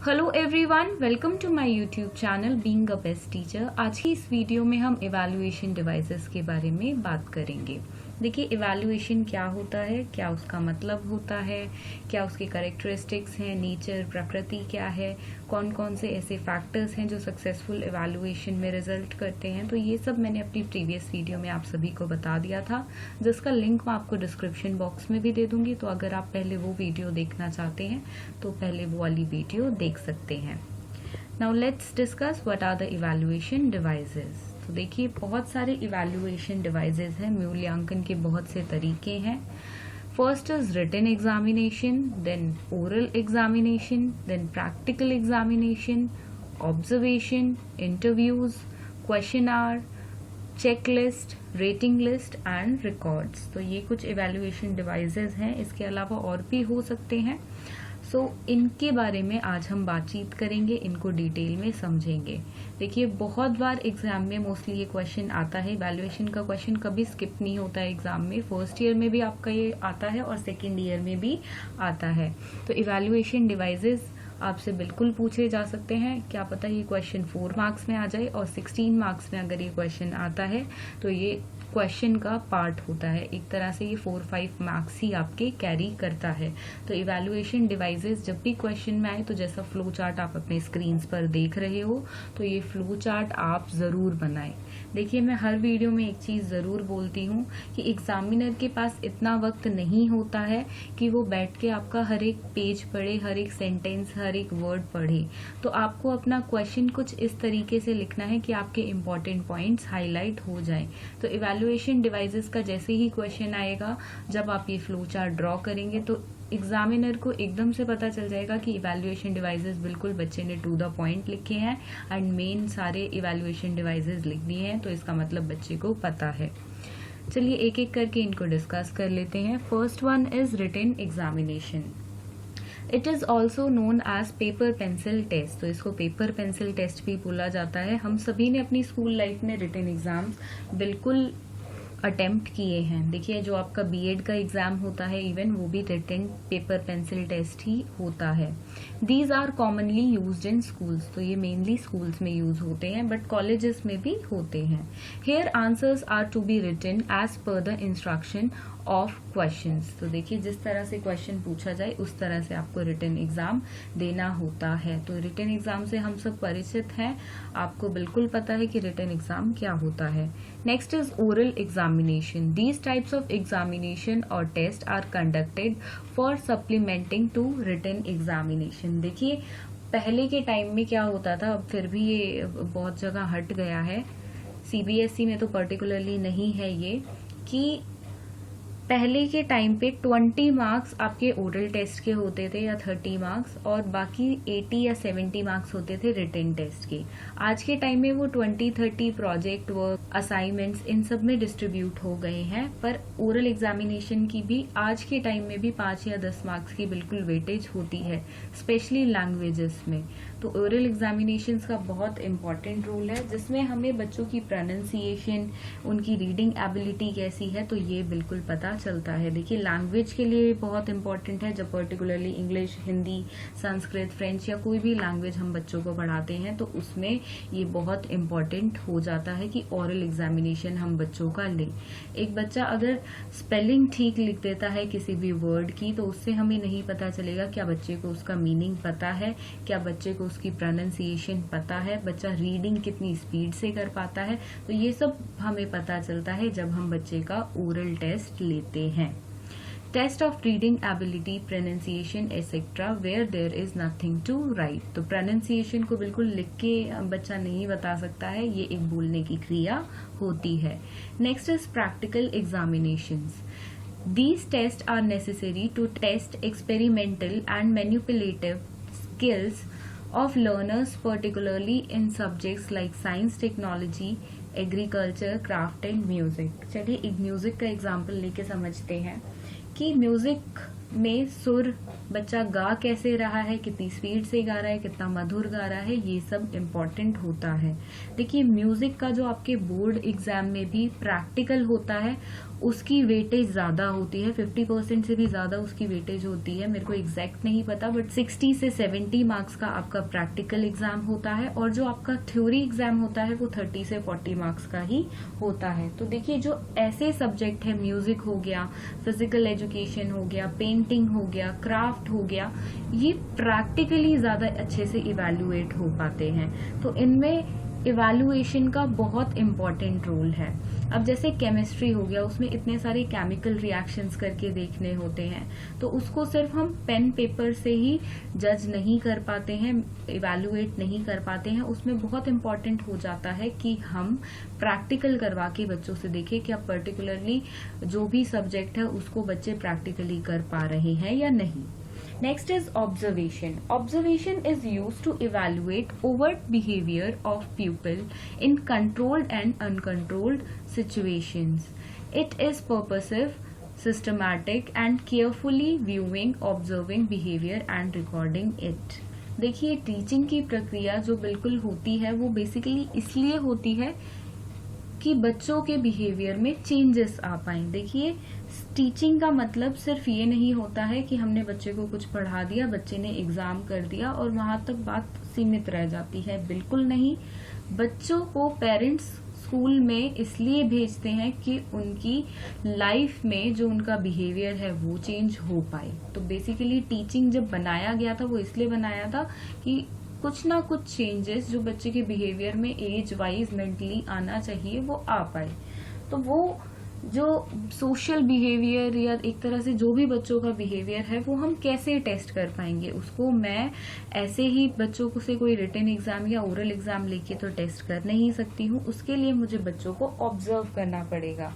Hello everyone, welcome to my YouTube channel being a best teacher. आज की इस video में हम इवैल्यूएशन डिवाइसेस के बारे में बात करेंगे। देखिए, इवैल्यूएशन क्या होता है, क्या उसका मतलब होता है, क्या उसके कैरेक्टरिस्टिक्स हैं, नेचर, प्रकृति क्या है, कौन कौन से ऐसे फैक्टर्स हैं जो सक्सेसफुल इवैल्यूएशन में रिजल्ट करते हैं। तो ये सब मैंने अपनी प्रीवियस वीडियो में आप सभी को बता दिया था, जिसका लिंक मैं आपको डिस्क्रिप्शन बॉक्स में भी दे दूंगी। तो अगर आप पहले वो वीडियो देखना चाहते हैं तो पहले वो वाली वीडियो देख सकते हैं। Now let's discuss what are the evaluation devices. तो देखिए, बहुत सारे इवैल्यूएशन डिवाइसेस हैं, मूल्यांकन के बहुत से तरीके हैं। First is written examination, then oral examination, then practical examination, observation, interviews, question hour, checklist, rating list and records. तो ये कुछ इवैल्यूएशन डिवाइसेस हैं। इसके अलावा और भी हो सकते हैं। इनके बारे में आज हम बातचीत करेंगे, इनको डिटेल में समझेंगे। देखिए, बहुत बार एग्जाम में मोस्टली ये क्वेश्चन आता है। इवैल्यूएशन का क्वेश्चन कभी स्किप नहीं होता है एग्जाम में। फर्स्ट ईयर में भी आपका ये आता है और सेकेंड ईयर में भी आता है। तो इवैल्यूएशन डिवाइसेस आपसे बिल्कुल पूछे जा सकते हैं। क्या पता ये क्वेश्चन 4 मार्क्स में आ जाए, और 16 मार्क्स में अगर ये क्वेश्चन आता है तो ये क्वेश्चन का पार्ट होता है। एक तरह से ये 4-5 मार्क्स ही आपके कैरी करता है। तो इवैल्यूएशन डिवाइसेस जब भी क्वेश्चन में आए, तो जैसा फ्लो चार्ट आप अपने स्क्रीन पर देख रहे हो, तो ये फ्लो चार्ट आप जरूर बनाएं। देखिए, मैं हर वीडियो में एक चीज जरूर बोलती हूँ कि एग्जामिनर के पास इतना वक्त नहीं होता है कि वो बैठ के आपका हर एक पेज पढ़े, हर एक सेंटेंस, हर एक वर्ड पढ़े। तो आपको अपना क्वेश्चन कुछ इस तरीके से लिखना है कि आपके इंपॉर्टेंट पॉइंट्स हाईलाइट हो जाएं। तो इवैल्यूएशन डिवाइसेस का जैसे ही क्वेश्चन आएगा, जब आप ये फ्लो चार्ट ड्रॉ करेंगे, तो एग्जामिनर को एकदम से पता चल जाएगा कि इवैल्यूएशन डिवाइसेस बिल्कुल बच्चे ने टू द पॉइंट लिखे हैं एंड मेन सारे इवैल्यूएशन डिवाइसेस लिख दिए हैं। तो इसका मतलब बच्चे को पता है। चलिए एक एक करके इनको डिस्कस कर लेते हैं। First one is written examination. It is also known as paper pencil test. तो इसको पेपर पेंसिल टेस्ट भी बोला जाता है। हम सभी ने अपनी स्कूल लाइफ में रिटन एग्जाम्स बिल्कुल अटेम्प्ट किए हैं। देखिए, जो आपका बीएड का एग्जाम होता है, इवन वो भी रिटन पेपर पेंसिल टेस्ट ही होता है। These are commonly used in schools. तो ये मेनली स्कूल्स में यूज होते हैं, बट कॉलेजेस में भी होते हैं। Here answers are to be written as per the instruction of questions. तो देखिए, जिस तरह से क्वेश्चन पूछा जाए उस तरह से आपको रिटन एग्जाम देना होता है। तो रिटन एग्जाम से हम सब परिचित हैं, आपको बिल्कुल पता है कि रिटन एग्जाम क्या होता है। Next is oral examination. These types of examination और test are conducted for supplementing to written examination. देखिए, पहले के टाइम में क्या होता था, अब फिर भी ये बहुत जगह हट गया है, सीबीएसई में तो पर्टिकुलरली नहीं है ये, कि पहले के टाइम पे 20 मार्क्स आपके ओरल टेस्ट के होते थे या 30 मार्क्स, और बाकी 80 या 70 मार्क्स होते थे रिटन टेस्ट के। आज के टाइम में वो 20-30 प्रोजेक्ट वर्क, असाइनमेंट्स, इन सब में डिस्ट्रीब्यूट हो गए हैं। पर ओरल एग्जामिनेशन की भी आज के टाइम में भी 5 या 10 मार्क्स की बिल्कुल वेटेज होती है, स्पेशली लैंग्वेजेस में। तो ओरल एग्जामिनेशन का बहुत इंपॉर्टेंट रोल है, जिसमें हमें बच्चों की प्रोनाउंसिएशन, उनकी रीडिंग एबिलिटी कैसी है, तो ये बिल्कुल पता चलता है। देखिए, लैंग्वेज के लिए बहुत इंपॉर्टेंट है। जब particularly English, Hindi, Sanskrit, French या कोई भी लैंग्वेज हम बच्चों को पढ़ाते हैं, तो उसमें ये बहुत इंपॉर्टेंट हो जाता है कि ओरल एग्जामिनेशन हम बच्चों का लें। एक बच्चा अगर स्पेलिंग ठीक लिख देता है किसी भी वर्ड की, तो उससे हमें नहीं पता चलेगा क्या बच्चे को उसका मीनिंग पता है, क्या बच्चे को उसकी प्रोनाउंसिएशन पता है, बच्चा रीडिंग कितनी स्पीड से कर पाता है। तो ये सब हमें पता चलता है जब हम बच्चे का ओरल टेस्ट लेते हैं। Test of reading ability, pronunciation etcetera, where there is nothing to write. तो प्रोनाउंसिएशन को बिल्कुल लिख के बच्चा नहीं बता सकता है, ये एक बोलने की क्रिया होती है। Next is practical examinations. These tests are necessary to test experimental and manipulative skills of learners, particularly in subjects like science, technology, agriculture, craft and music। चलिए एक म्यूजिक का एग्जाम्पल लेके समझते हैं कि म्यूजिक में सुर बच्चा गा कैसे रहा है, कितनी स्पीड से गा रहा है, कितना मधुर गा रहा है, ये सब इम्पोर्टेंट होता है। देखिए, म्यूजिक का जो आपके बोर्ड एग्जाम में भी प्रैक्टिकल होता है, उसकी वेटेज ज़्यादा होती है, 50% से भी ज़्यादा उसकी वेटेज होती है। मेरे को एग्जैक्ट नहीं पता, बट 60 से 70 मार्क्स का आपका प्रैक्टिकल एग्जाम होता है, और जो आपका थ्योरी एग्जाम होता है वो 30 से 40 मार्क्स का ही होता है। तो देखिए, जो ऐसे सब्जेक्ट है, म्यूजिक हो गया, फिजिकल एजुकेशन हो गया, पेंटिंग हो गया, क्राफ्ट हो गया, ये प्रैक्टिकली ज़्यादा अच्छे से इवेल्युएट हो पाते हैं। तो इनमें इवैल्यूएशन का बहुत इम्पोर्टेंट रोल है। अब जैसे केमिस्ट्री हो गया, उसमें इतने सारे केमिकल रिएक्शंस करके देखने होते हैं, तो उसको सिर्फ हम पेन पेपर से ही जज नहीं कर पाते हैं, इवैल्यूएट नहीं कर पाते हैं। उसमें बहुत इम्पोर्टेंट हो जाता है कि हम प्रैक्टिकल करवा के बच्चों से देखें कि अब पर्टिकुलरली जो भी सब्जेक्ट है उसको बच्चे प्रैक्टिकली कर पा रहे हैं या नहीं। Next is observation. Observation is used to evaluate overt behavior of pupil in controlled and uncontrolled situations. It is purposive, systematic and carefully viewing, observing behavior and recording it. देखिए, टीचिंग की प्रक्रिया जो बिल्कुल होती है वो बेसिकली इसलिए होती है कि बच्चों के बिहेवियर में चेंजेस आ पाए। देखिए, टीचिंग का मतलब सिर्फ ये नहीं होता है कि हमने बच्चे को कुछ पढ़ा दिया, बच्चे ने एग्जाम कर दिया और वहां तक बात सीमित रह जाती है। बिल्कुल नहीं। बच्चों को पेरेंट्स स्कूल में इसलिए भेजते हैं कि उनकी लाइफ में जो उनका बिहेवियर है वो चेंज हो पाए। तो बेसिकली टीचिंग जब बनाया गया था वो इसलिए बनाया था कि कुछ ना कुछ चेंजेस जो बच्चे के बिहेवियर में एज वाइज मेंटली आना चाहिए वो आ पाए। तो वो जो सोशल बिहेवियर या एक तरह से जो भी बच्चों का बिहेवियर है वो हम कैसे टेस्ट कर पाएंगे, उसको मैं ऐसे ही बच्चों को से कोई रिटन एग्जाम या ओरल एग्जाम लेके तो टेस्ट कर नहीं सकती हूँ। उसके लिए मुझे बच्चों को ऑब्जर्व करना पड़ेगा।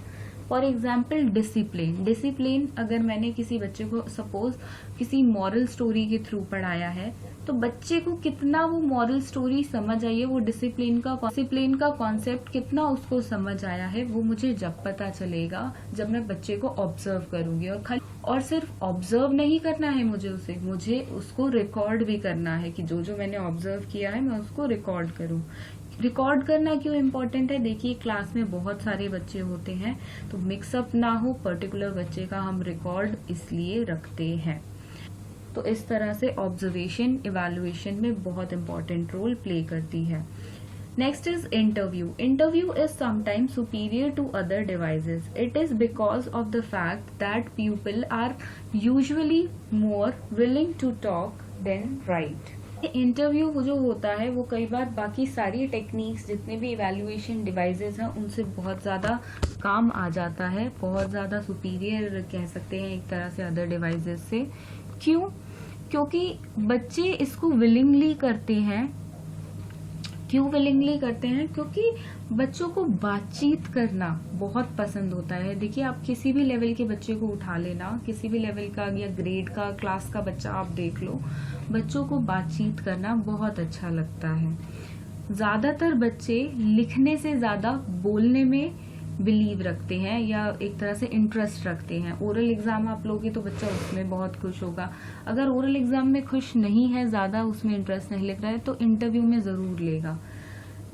फॉर एग्जाम्पल डिसिप्लिन अगर मैंने किसी बच्चे को सपोज किसी मॉरल स्टोरी के थ्रू पढ़ाया है, तो बच्चे को कितना वो मॉरल स्टोरी समझ आई है, वो डिसिप्लिन का कॉन्सेप्ट कितना उसको समझ आया है, वो मुझे जब पता चलेगा जब मैं बच्चे को ऑब्जर्व करूंगी। और सिर्फ ऑब्जर्व नहीं करना है मुझे उसको रिकॉर्ड भी करना है कि जो जो मैंने ऑब्जर्व किया है मैं उसको रिकॉर्ड करूं। रिकॉर्ड करना क्यों इम्पोर्टेंट है? देखिए, क्लास में बहुत सारे बच्चे होते हैं, तो मिक्सअप ना हो पर्टिकुलर बच्चे का हम रिकॉर्ड इसलिए रखते हैं। तो इस तरह से ऑब्जर्वेशन इवैल्यूएशन में बहुत इंपॉर्टेंट रोल प्ले करती है। Next is interview. Interview is sometimes superior to other devices. It is because of the fact that people are usually more willing to talk than write. Interview जो होता है वो कई बार बाकी सारी टेक्निक्स जितने भी इवैल्यूएशन डिवाइसेस हैं उनसे बहुत ज़्यादा काम आ जाता है, बहुत ज़्यादा सुपीरियर कह सकते हैं एक तरह से अदर डिवाइसेस से। क्यों? क्योंकि बच्चे इसको विलिंगली करते हैं। क्यों विलिंगली करते हैं? क्योंकि बच्चों को बातचीत करना बहुत पसंद होता है। देखिए, आप किसी भी लेवल के बच्चे को उठा लेना, किसी भी लेवल का या ग्रेड का क्लास का बच्चा आप देख लो, बच्चों को बातचीत करना बहुत अच्छा लगता है। ज्यादातर बच्चे लिखने से ज्यादा बोलने में बिलीव रखते हैं या एक तरह से इंटरेस्ट रखते हैं। ओरल एग्जाम आप लोगे तो बच्चा उसमें बहुत खुश होगा। अगर ओरल एग्जाम में खुश नहीं है, ज्यादा उसमें इंटरेस्ट नहीं लग रहा है, तो इंटरव्यू में जरूर लेगा।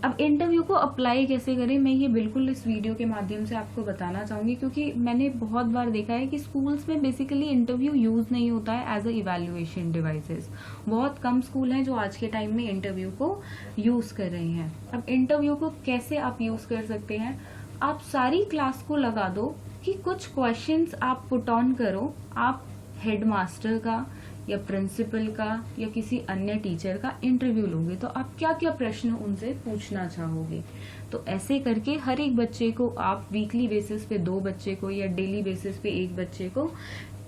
अब इंटरव्यू को अप्लाई कैसे करें, मैं ये बिल्कुल इस वीडियो के माध्यम से आपको बताना चाहूंगी, क्योंकि मैंने बहुत बार देखा है कि स्कूल्स में बेसिकली इंटरव्यू यूज नहीं होता है एज अ इवैल्यूएशन डिवाइसेस। बहुत कम स्कूल हैं जो आज के टाइम में इंटरव्यू को यूज कर रहे हैं। अब इंटरव्यू को कैसे आप यूज कर सकते हैं? आप सारी क्लास को लगा दो कि कुछ क्वेश्चंस आप पुट ऑन करो, आप हेडमास्टर का या प्रिंसिपल का या किसी अन्य टीचर का इंटरव्यू लोगे तो आप क्या क्या प्रश्न उनसे पूछना चाहोगे। तो ऐसे करके हर एक बच्चे को आप वीकली बेसिस पे 2 बच्चे को या डेली बेसिस पे 1 बच्चे को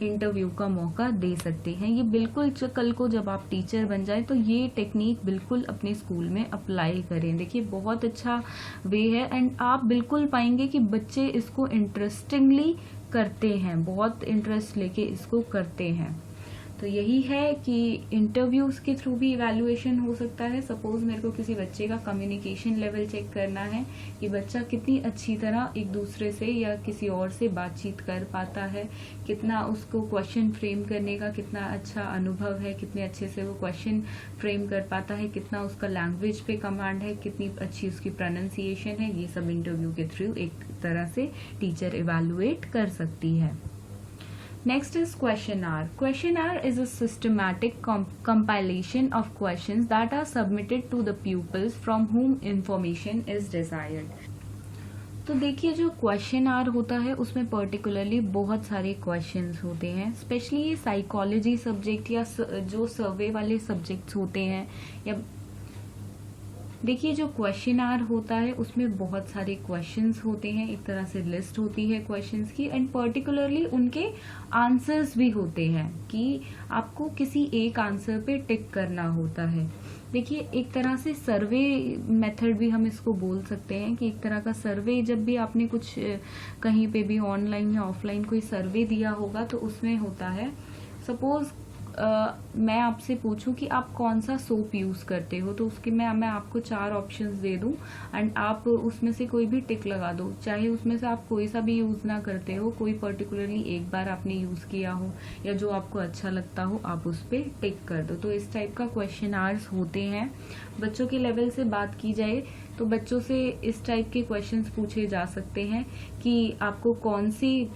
इंटरव्यू का मौका दे सकते हैं। ये बिल्कुल कल को जब आप टीचर बन जाए तो ये टेक्निक बिल्कुल अपने स्कूल में अप्लाई करें। देखिए, बहुत अच्छा वे है एंड आप बिल्कुल पाएंगे कि बच्चे इसको इंटरेस्टिंगली करते हैं, बहुत इंटरेस्ट लेके इसको करते हैं। तो यही है कि इंटरव्यूज के थ्रू भी इवैल्यूएशन हो सकता है। सपोज मेरे को किसी बच्चे का कम्युनिकेशन लेवल चेक करना है कि बच्चा कितनी अच्छी तरह एक दूसरे से या किसी और से बातचीत कर पाता है, कितना उसको क्वेश्चन फ्रेम करने का कितना अच्छा अनुभव है, कितने अच्छे से वो क्वेश्चन फ्रेम कर पाता है, कितना उसका लैंग्वेज पे कमांड है, कितनी अच्छी उसकी प्रोनाउंसिएशन है। ये सब इंटरव्यू के थ्रू एक तरह से टीचर इवैल्यूएट कर सकती है। Next is questionnaire. Questionnaire is a systematic compilation of questions that are submitted to the pupils from whom information is desired. तो देखिए जो क्वेश्चनआर होता है उसमें पर्टिकुलरली बहुत सारे क्वेश्चंस होते हैं, स्पेशली ये साइकोलॉजी सब्जेक्ट या जो सर्वे वाले सब्जेक्ट्स होते हैं। या देखिए जो क्वेश्चनआर होता है उसमें बहुत सारे क्वेश्चंस होते हैं, एक तरह से लिस्ट होती है क्वेश्चंस की, एंड पर्टिकुलरली उनके आंसर्स भी होते हैं कि आपको किसी एक आंसर पे टिक करना होता है। देखिए एक तरह से सर्वे मेथड भी हम इसको बोल सकते हैं कि एक तरह का सर्वे, जब भी आपने कुछ कहीं पे भी ऑनलाइन या ऑफलाइन कोई सर्वे दिया होगा तो उसमें होता है, सपोज मैं आपसे पूछूं कि आप कौन सा सोप यूज करते हो, तो उसके मैं आपको 4 ऑप्शंस दे दूं एंड आप उसमें से कोई भी टिक लगा दो, चाहे उसमें से आप कोई सा भी यूज ना करते हो, कोई पर्टिकुलरली एक बार आपने यूज किया हो या जो आपको अच्छा लगता हो आप उस पर टिक कर दो। तो इस टाइप का क्वेश्चनआर्स होते हैं। बच्चों के लेवल से बात की जाए तो बच्चों से इस टाइप के क्वेश्चंस पूछे जा सकते हैं कि आपको कौन सी,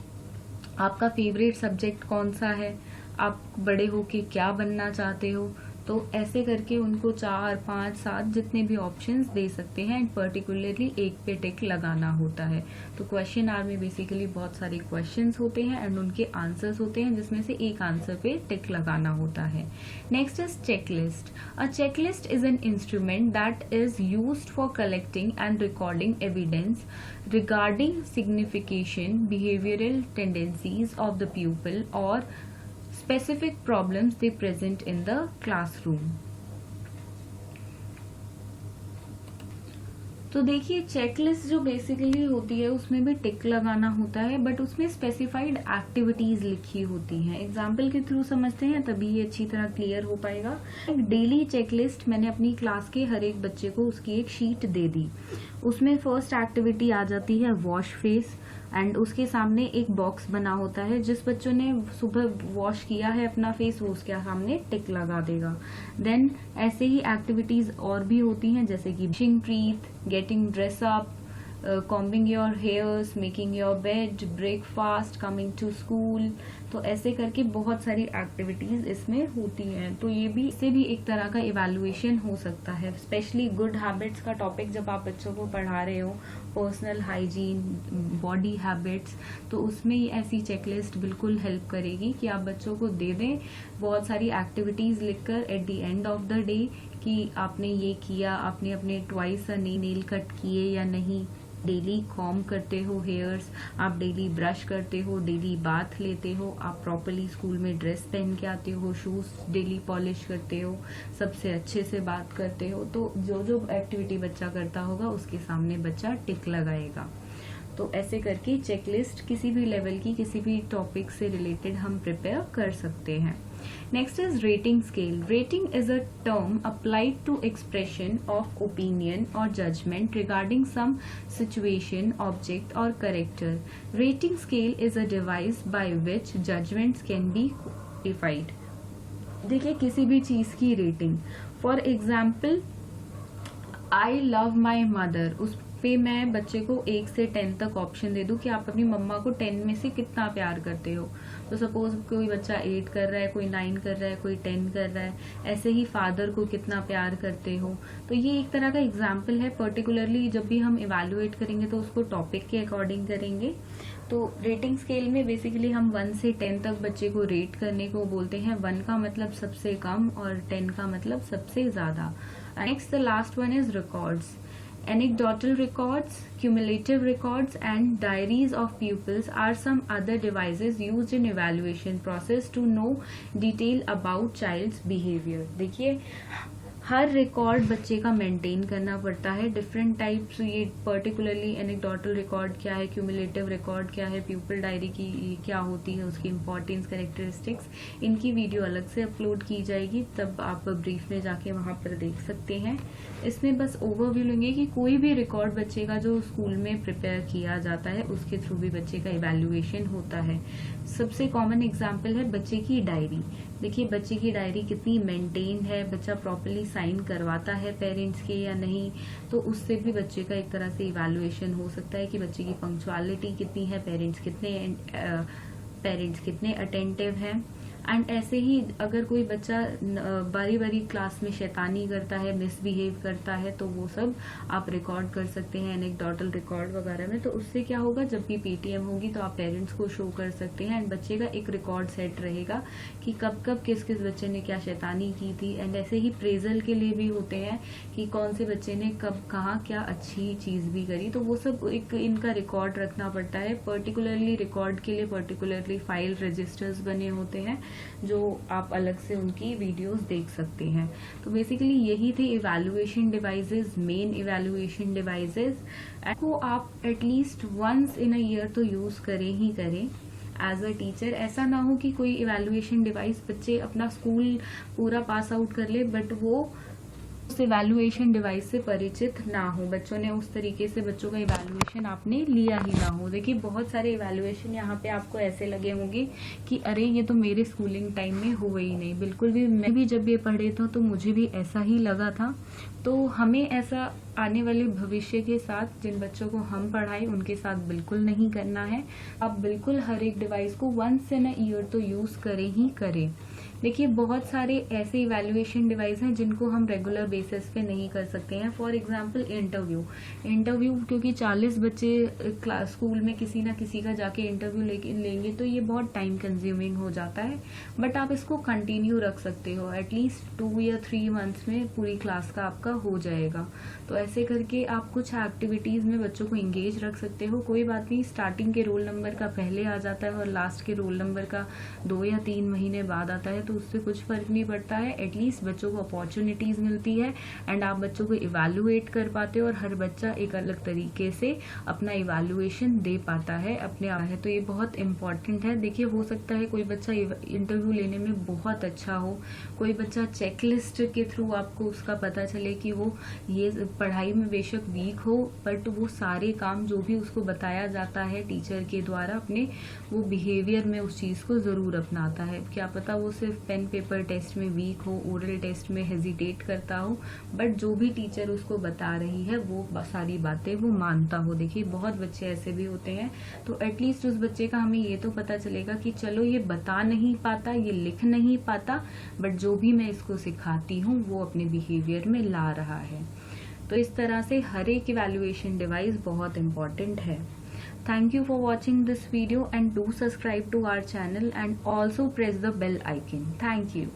आपका फेवरेट सब्जेक्ट कौन सा है, आप बड़े होके क्या बनना चाहते हो। तो ऐसे करके उनको 4, 5, 7 जितने भी ऑप्शंस दे सकते हैं एंड पर्टिकुलरली एक पे टिक लगाना होता है। तो क्वेश्चन आर में बेसिकली बहुत सारे क्वेश्चंस होते हैं एंड उनके आंसर्स होते हैं जिसमें से एक आंसर पे टिक लगाना होता है। Next is checklist. A checklist is an instrument that is used for collecting and recording evidence regarding signification, behavioral tendencies of the pupil or specific problems they present in the classroom. तो देखिए checklist जो basically होती है उसमें भी टिक लगाना होता है, बट उसमें स्पेसिफाइड एक्टिविटीज लिखी होती हैं। एग्जाम्पल के थ्रू समझते हैं तभी ये अच्छी तरह क्लियर हो पाएगा। एक डेली चेकलिस्ट मैंने अपनी क्लास के हर एक बच्चे को उसकी एक शीट दे दी। उसमें फर्स्ट एक्टिविटी आ जाती है वॉश फेस एंड उसके सामने एक बॉक्स बना होता है। जिस बच्चों ने सुबह वॉश किया है अपना फेस वो उसके सामने टिक लगा देगा। देन ऐसे ही एक्टिविटीज और भी होती हैं जैसे कि brushing teeth, getting dress up, combing your hairs, making your bed, breakfast, coming to school. तो ऐसे करके बहुत सारी एक्टिविटीज इसमें होती हैं। तो ये भी, इससे भी एक तरह का इवैल्यूएशन हो सकता है। स्पेशली गुड हैबिट्स का टॉपिक जब आप बच्चों को पढ़ा रहे हो, पर्सनल हाइजीन, बॉडी हैबिट्स, तो उसमें ऐसी चेकलिस्ट बिल्कुल हेल्प करेगी कि आप बच्चों को दे दें बहुत सारी एक्टिविटीज लिखकर at the end of the day कि आपने ये किया, आपने अपने ट्वाइस नेल कट किए या नहीं, डेली कॉम करते हो हेयर्स, आप डेली ब्रश करते हो, डेली बाथ लेते हो, आप प्रॉपरली स्कूल में ड्रेस पहन के आते हो, शूज डेली पॉलिश करते हो, सबसे अच्छे से बात करते हो। तो जो जो एक्टिविटी बच्चा करता होगा उसके सामने बच्चा टिक लगाएगा। तो ऐसे करके चेकलिस्ट किसी भी लेवल की, किसी भी टॉपिक से रिलेटेड हम प्रिपेयर कर सकते हैं। Next is rating scale. Rating is a term applied to expression of opinion or judgment regarding some situation, object or character. Rating scale is a device by which judgments can be quantified. देखिए किसी भी चीज की rating, for example I love my mother, उस पे मैं बच्चे को 1 से 10 तक ऑप्शन दे दूं कि आप अपनी मम्मा को 10 में से कितना प्यार करते हो। तो सपोज कोई बच्चा 8 कर रहा है, कोई 9 कर रहा है, कोई 10 कर रहा है, ऐसे ही फादर को कितना प्यार करते हो। तो ये एक तरह का एग्जाम्पल है। पर्टिकुलरली जब भी हम इवैल्यूएट करेंगे तो उसको टॉपिक के अकॉर्डिंग करेंगे। तो रेटिंग स्केल में बेसिकली हम 1 से 10 तक बच्चे को रेट करने को बोलते हैं। 1 का मतलब सबसे कम और 10 का मतलब सबसे ज्यादा। Next the last one is records. Anecdotal records, cumulative records and diaries of pupils are some other devices used in evaluation process to know detail about child's behavior. देखिए हर रिकॉर्ड बच्चे का मेंटेन करना पड़ता है। डिफरेंट टाइप्स, ये particularly anecdotal record क्या है, cumulative record क्या है, प्यूपिल डायरी की क्या होती है, उसकी इंपॉर्टेंस, कैरेक्टरिस्टिक्स, इनकी वीडियो अलग से अपलोड की जाएगी, तब आप ब्रीफ में जाके वहां पर देख सकते हैं। इसमें बस ओवरव्यू लेंगे कि कोई भी रिकॉर्ड बच्चे का जो स्कूल में प्रिपेयर किया जाता है उसके थ्रू भी बच्चे का इवैल्यूएशन होता है। सबसे कॉमन एग्जाम्पल है बच्चे की डायरी। देखिए बच्चे की डायरी कितनी मेंटेन है, बच्चा प्रॉपरली साइन करवाता है पेरेंट्स के या नहीं, तो उससे भी बच्चे का एक तरह से इवैल्यूएशन हो सकता है कि बच्चे की पंक्चुअलिटी कितनी है, पेरेंट्स कितने अटेंटिव हैं। एंड ऐसे ही अगर कोई बच्चा बारी बारी क्लास में शैतानी करता है, मिसबिहेव करता है, तो वो सब आप रिकॉर्ड कर सकते हैं एनेक्डोटल रिकॉर्ड वगैरह में। तो उससे क्या होगा, जब भी पीटीएम होगी तो आप पेरेंट्स को शो कर सकते हैं एंड बच्चे का एक रिकॉर्ड सेट रहेगा कि कब कब किस किस बच्चे ने क्या शैतानी की थी। एंड ऐसे ही प्रेजल के लिए भी होते हैं कि कौन से बच्चे ने कब कहाँ क्या अच्छी चीज भी करी, तो वो सब एक इनका रिकॉर्ड रखना पड़ता है। पर्टिकुलरली रिकॉर्ड के लिए पर्टिकुलरली फाइल रजिस्टर्स बने होते हैं जो आप अलग से उनकी वीडियोस देख सकते हैं। तो बेसिकली यही थे evaluation devices, main evaluation devices को आप at least once in a year तो यूज करें ही करें एज अ टीचर। ऐसा ना हो कि कोई इवैल्यूएशन डिवाइस बच्चे अपना स्कूल पूरा पास आउट कर ले बट वो उस इवैल्यूएशन डिवाइस से परिचित ना हो, बच्चों ने उस तरीके से बच्चों का इवैल्यूएशन आपने लिया ही ना हो। देखिए बहुत सारे इवैल्यूएशन यहाँ पे आपको ऐसे लगे होंगे कि अरे ये तो मेरे स्कूलिंग टाइम में हुए ही नहीं। बिल्कुल भी, मैं भी जब ये पढ़े था तो मुझे भी ऐसा ही लगा था। तो हमें ऐसा आने वाले भविष्य के साथ जिन बच्चों को हम पढ़ाए उनके साथ बिल्कुल नहीं करना है। आप बिल्कुल हर एक डिवाइस को वंस इन अ ईयर तो यूज करें ही करें। देखिए बहुत सारे ऐसे इवैल्यूएशन डिवाइस हैं जिनको हम रेगुलर बेसिस पे नहीं कर सकते हैं। फॉर एग्जांपल इंटरव्यू क्योंकि 40 बच्चे क्लास स्कूल में किसी ना किसी का जाके इंटरव्यू लेंगे तो ये बहुत टाइम कंज्यूमिंग हो जाता है। बट आप इसको कंटिन्यू रख सकते हो, एटलीस्ट 2 या 3 मंथ्स में पूरी क्लास का आपका हो जाएगा। तो ऐसे करके आप कुछ एक्टिविटीज में बच्चों को एंगेज रख सकते हो। कोई बात नहीं, स्टार्टिंग के रोल नंबर का पहले आ जाता है और लास्ट के रोल नंबर का 2 या 3 महीने बाद आता है, तो उससे कुछ फर्क नहीं पड़ता है। एटलीस्ट बच्चों को अपॉर्चुनिटीज मिलती है एंड आप बच्चों को इवैल्यूएट कर पाते हो और हर बच्चा एक अलग तरीके से अपना इवैल्यूएशन दे पाता है अपने आप है। तो ये बहुत इंपॉर्टेंट है। देखिए हो सकता है कोई बच्चा इंटरव्यू लेने में बहुत अच्छा हो, कोई बच्चा चेकलिस्ट के थ्रू आपको उसका पता चले कि वो ये पढ़ाई में बेशक वीक हो बट वो सारे काम जो भी उसको बताया जाता है टीचर के द्वारा अपने वो बिहेवियर में उस चीज को जरूर अपनाता है। क्या पता वो सिर्फ पेन पेपर टेस्ट में वीक हो, ओरल टेस्ट में हेजिटेट करता हो, बट जो भी टीचर उसको बता रही है वो सारी बातें वो मानता हो। देखिए बहुत बच्चे ऐसे भी होते हैं। तो एटलीस्ट उस बच्चे का हमें ये तो पता चलेगा कि चलो ये बता नहीं पाता, ये लिख नहीं पाता, बट जो भी मैं इसको सिखाती हूँ वो अपने बिहेवियर में ला रहा है। तो इस तरह से हर एक इवैल्यूएशन डिवाइस बहुत इंपॉर्टेंट है। Thank you for watching this video and do subscribe to our channel and also press the bell icon. Thank you.